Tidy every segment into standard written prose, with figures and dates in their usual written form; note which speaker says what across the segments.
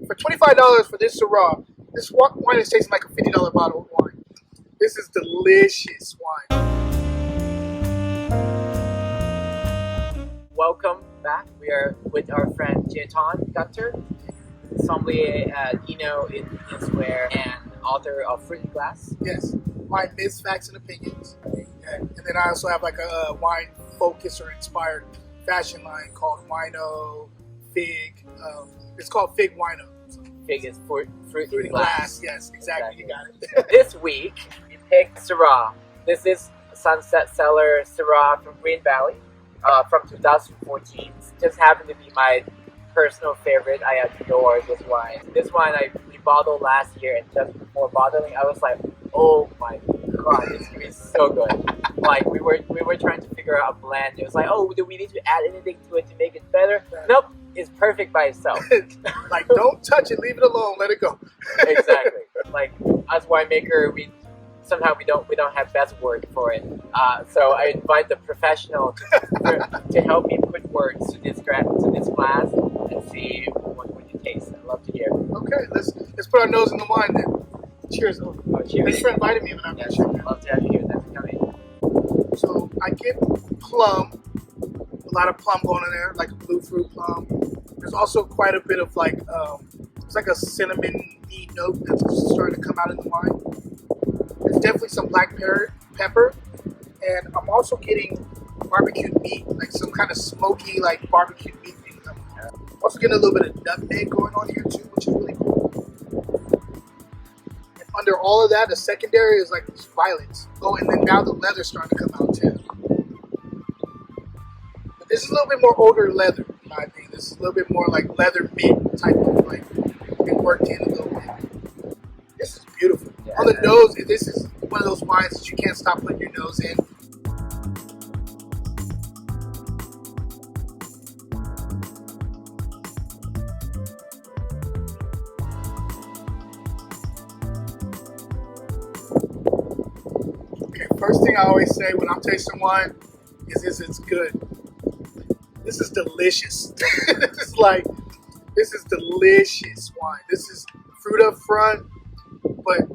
Speaker 1: for $25 for this Syrah, this wine is tasting like a $50 bottle of wine. This is delicious wine.
Speaker 2: Welcome back. We are with our friend Jaton Gunter, Sommelier at Eno in Israel and author of Fruity Glass.
Speaker 1: Yes, wine myths, facts, and opinions. And then I also have like a wine focus or inspired fashion line called Wino Fig. It's called Fig Wino.
Speaker 2: Fig is fruity
Speaker 1: glass. Yes, exactly. You got it.
Speaker 2: This week we picked Syrah. This is Sunset Cellars Syrah from Green Valley from 2014. It's just happened to be my personal favorite. I adore this wine. This wine we bottled last year, and just before bottling, I was like, oh my god, this is so good. Like we were trying to figure out a blend. It was like, oh, do we need to add anything to it to make it better? Nope, it's perfect by itself.
Speaker 1: Like, don't touch it, leave it alone, let it go.
Speaker 2: Exactly. Like as winemaker, we don't have best word for it. So I invite the professional to help me put words to this glass and see what you taste. I'd love to hear.
Speaker 1: Okay, let's put our nose in the wine then. Cheers.
Speaker 2: Oh, cheers.
Speaker 1: Thanks for inviting me when I'm
Speaker 2: Yes,
Speaker 1: here.
Speaker 2: I'd love to have you here. Thanks for coming.
Speaker 1: So I get plum, a lot of plum going in there, like a blue fruit plum. There's also quite a bit of like, it's like a cinnamon-y note that's starting to come out in the wine. There's definitely some black pepper, and I'm also getting barbecued meat, like some kind of smoky, like barbecued meat thing. I'm also getting a little bit of nutmeg going on here too, which is really cool. And under all of that, the secondary is like these violets. Oh, and then now the leather's starting to come out too. But this is a little bit more older leather, I think. This is a little bit more like leather mint type of like, it worked in a little bit. This is beautiful. Yeah. On the nose, this is one of those wines that you can't stop putting your nose in. Okay, first thing I always say when I'm tasting wine is it's good. This is delicious. This is delicious wine. This is fruit up front, but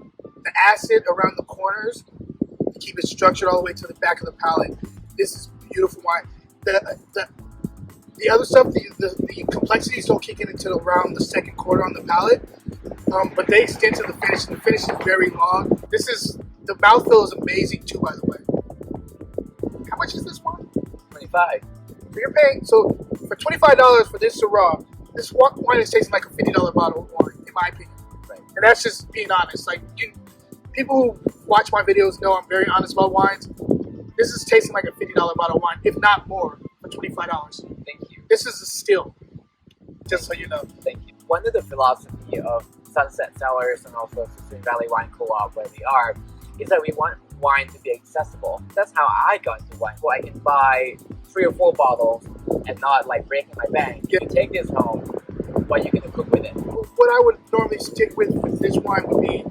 Speaker 1: the acid around the corners to keep it structured all the way to the back of the palate. This is beautiful wine. The other stuff, the complexities don't kick in until around the second quarter on the palate, but they extend to the finish, and the finish is very long. The mouthfeel is amazing too, by the way. How much is this wine?
Speaker 2: $25.
Speaker 1: So you're paying, so for $25 for this Syrah, this wine is tasting like a $50 bottle of wine, in my opinion.
Speaker 2: Right.
Speaker 1: And that's just being honest. Like, people who watch my videos know I'm very honest about wines. This is tasting like a $50 bottle of wine, if not more, for $25.
Speaker 2: Thank you.
Speaker 1: This is a steal, just so you know.
Speaker 2: Thank you. One of the philosophy of Sunset Cellars and also Green Valley Wine Co-op, where we are, is that we want wine to be accessible. That's how I got into wine. So I can buy 3 or 4 bottles and not like breaking my bank. You can take this home, what are you going to cook with it?
Speaker 1: What I would normally stick with this wine would be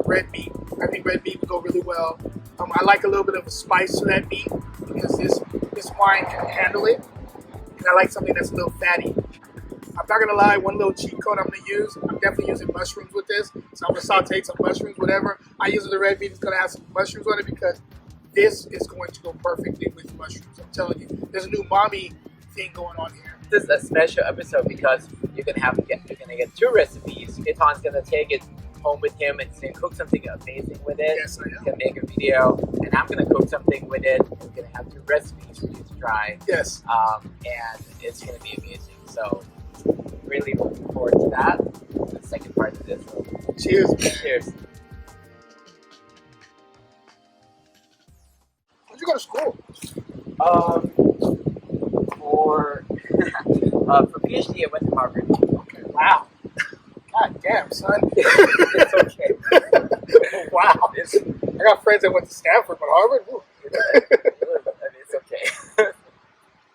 Speaker 1: red meat. I think red meat would go really well. I like a little bit of a spice to that meat because this wine can handle it. And I like something that's a little fatty. I'm not gonna lie, one little cheat code I'm gonna use, I'm definitely using mushrooms with this. So I'm gonna saute some mushrooms, whatever. I use the red meat, it's gonna have some mushrooms on it because this is going to go perfectly with mushrooms. I'm telling you, there's a new mommy thing going on here.
Speaker 2: This is a special episode because you're gonna get 2 recipes. Jaton's gonna take it home with him and he's gonna cook something amazing with it.
Speaker 1: Yes, I am.
Speaker 2: He's gonna make a video, and I'm gonna cook something with it. We're gonna have 2 recipes for you to try.
Speaker 1: Yes.
Speaker 2: And it's gonna be amazing. So really looking forward to that. The second part of this.
Speaker 1: Cheers.
Speaker 2: Cheers.
Speaker 1: Where'd you go to school?
Speaker 2: For PhD, I went to Harvard.
Speaker 1: Okay. Wow. God damn, son.
Speaker 2: It's okay.
Speaker 1: Wow. I got friends that went to Stanford, but Harvard? Ooh.